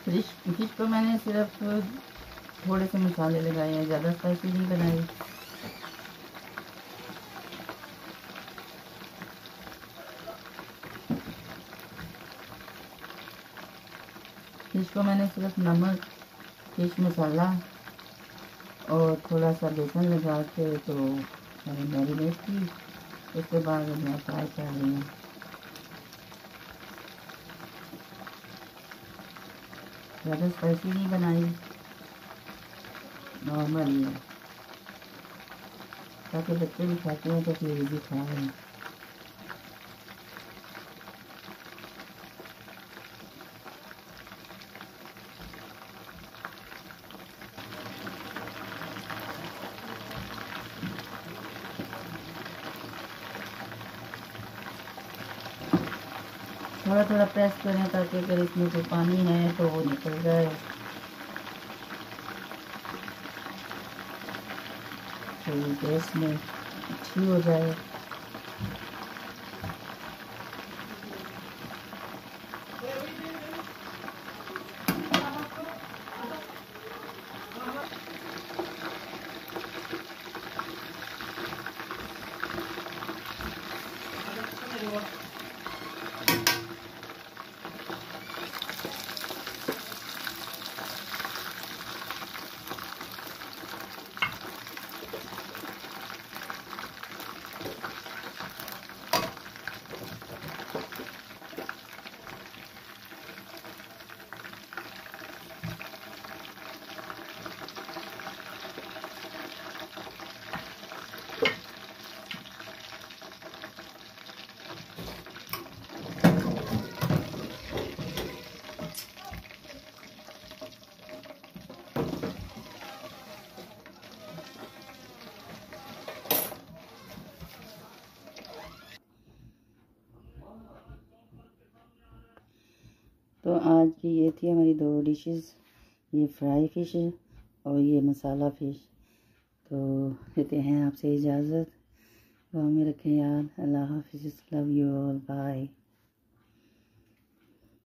Fish को मैंने सिर्फ थोड़े से मसाले लगाए हैं, ज़्यादा स्पाइसी नहीं बनाई। फिश को मैंने सिर्फ नमक, फिश मसाला और थोड़ा सा बेसन लगा के तो मैंने मैरिनेट की। उसके बाद मैं फ्राई कर रही हूँ। ज़्यादा स्पाइसी नहीं बनाई, नॉर्मल ही है, ताकि बच्चे भी खाते हैं तो फिर भी खा रहे हैं। थोड़ा थोड़ा प्रेस करें ताकि अगर इसमें कोई पानी है तो वो निकल जाए, तो टेस्ट में अच्छी हो जाए। तो आज की ये थी हमारी 2 डिशेस, ये फ्राई फ़िश और ये मसाला फ़िश। तो लेते हैं आपसे इजाज़त, दुआ में रखें याद। अल्लाह हाफ़िज़, लव यू ऑल, बाय।